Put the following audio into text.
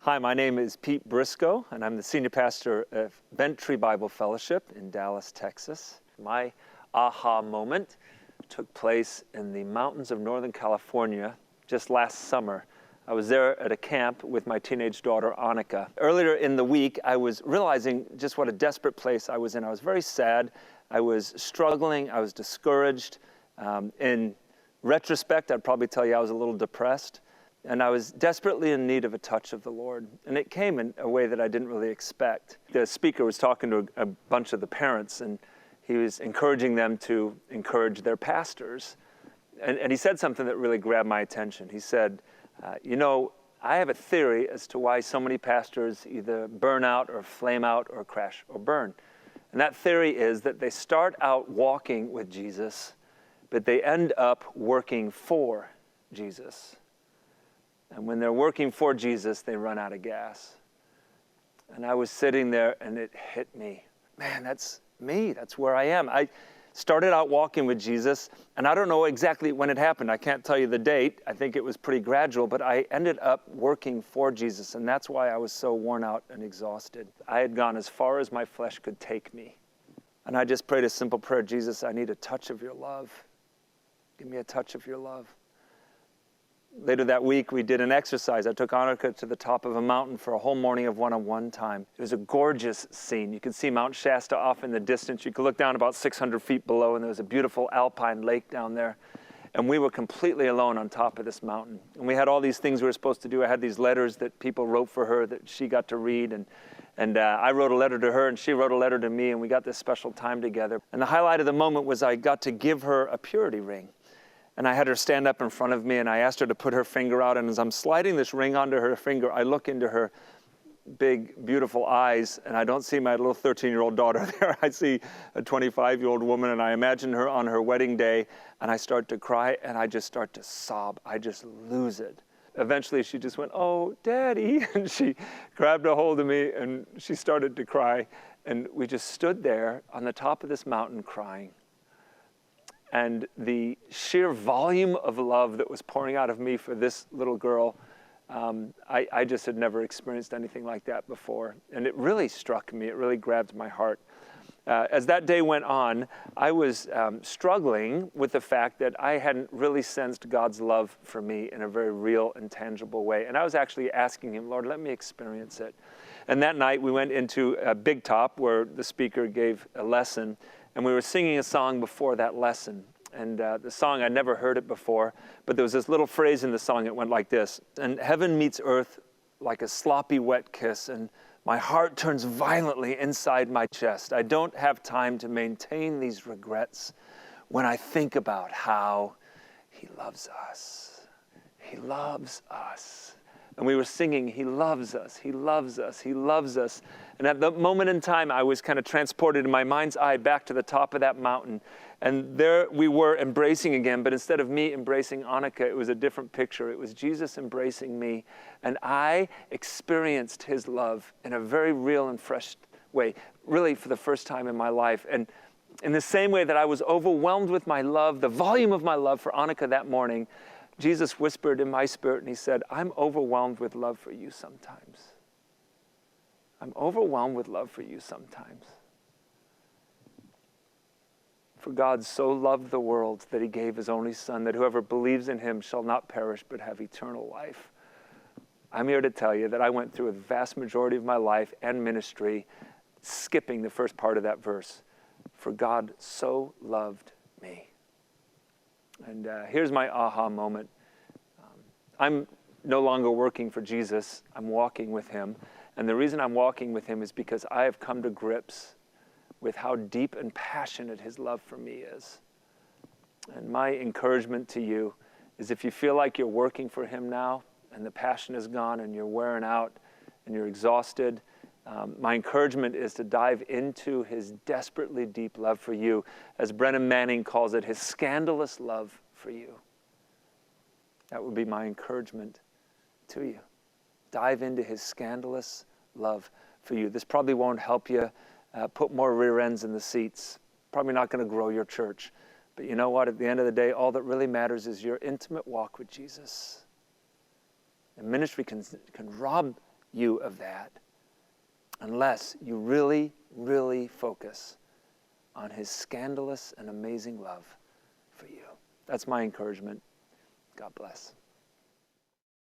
Hi, my name is Pete Briscoe, and I'm the senior pastor of Bent Tree Bible Fellowship in Dallas, Texas. My aha moment took place in the mountains of Northern California just last summer. I was there at a camp with my teenage daughter, Annika. Earlier in the week, I was realizing just what a desperate place I was in. I was very sad. I was struggling. I was discouraged. In retrospect, I'd probably tell you I was a little depressed. And I was desperately in need of a touch of the Lord. And it came in a way that I didn't really expect. The speaker was talking to a bunch of the parents, and he was encouraging them to encourage their pastors. And he said something that really grabbed my attention. He said, I have a theory as to why so many pastors either burn out or flame out or crash or burn. And that theory is that they start out walking with Jesus, but they end up working for Jesus. And when they're working for Jesus, they run out of gas. And I was sitting there and it hit me. Man, that's me. That's where I am. I started out walking with Jesus, and I don't know exactly when it happened. I can't tell you the date. I think it was pretty gradual, but I ended up working for Jesus, and that's why I was so worn out and exhausted. I had gone as far as my flesh could take me. And I just prayed a simple prayer: Jesus, I need a touch of your love. Give me a touch of your love. Later that week, we did an exercise. I took Annika to the top of a mountain for a whole morning of one-on-one time. It was a gorgeous scene. You could see Mount Shasta off in the distance. You could look down about 600 feet below, and there was a beautiful alpine lake down there. And we were completely alone on top of this mountain. And we had all these things we were supposed to do. I had these letters that people wrote for her that she got to read. And I wrote a letter to her, and she wrote a letter to me, and we got this special time together. And the highlight of the moment was I got to give her a purity ring. And I had her stand up in front of me, and I asked her to put her finger out. And as I'm sliding this ring onto her finger, I look into her big, beautiful eyes, and I don't see my little 13-year-old daughter there. I see a 25-year-old woman, and I imagine her on her wedding day, and I start to cry, and I just start to sob. I just lose it. Eventually, she just went, "Oh, Daddy," and she grabbed a hold of me, and she started to cry. And we just stood there on the top of this mountain crying. And the sheer volume of love that was pouring out of me for this little girl, I just had never experienced anything like that before. And it really struck me. It really grabbed my heart. As that day went on, I was struggling with the fact that I hadn't really sensed God's love for me in a very real and tangible way. And I was actually asking him, Lord, let me experience it. And that night we went into Big Top, where the speaker gave a lesson. And we were singing a song before that lesson. And the song, I'd never heard it before, but there was this little phrase in the song that went like this: "And heaven meets earth like a sloppy wet kiss, and my heart turns violently inside my chest. I don't have time to maintain these regrets when I think about how he loves us. He loves us." And we were singing, "He loves us, he loves us, he loves us." And at the moment in time, I was kind of transported in my mind's eye back to the top of that mountain. And there we were embracing again, but instead of me embracing Annika, it was a different picture. It was Jesus embracing me. And I experienced his love in a very real and fresh way, really for the first time in my life. And in the same way that I was overwhelmed with my love, the volume of my love for Annika that morning, Jesus whispered in my spirit, and he said, "I'm overwhelmed with love for you sometimes. I'm overwhelmed with love for you sometimes. For God so loved the world that he gave his only Son, that whoever believes in him shall not perish but have eternal life." I'm here to tell you that I went through a vast majority of my life and ministry skipping the first part of that verse. For God so loved me. And here's my aha moment. I'm no longer working for Jesus. I'm walking with him. And the reason I'm walking with him is because I have come to grips with how deep and passionate his love for me is. And my encouragement to you is, if you feel like you're working for him now and the passion is gone and you're wearing out and you're exhausted, my encouragement is to dive into his desperately deep love for you. As Brennan Manning calls it, his scandalous love for you. That would be my encouragement to you. Dive into his scandalous love for you. This probably won't help you put more rear ends in the seats. Probably not going to grow your church. But you know what? At the end of the day, all that really matters is your intimate walk with Jesus. And ministry can rob you of that unless you really, really focus on his scandalous and amazing love for you. That's my encouragement. God bless.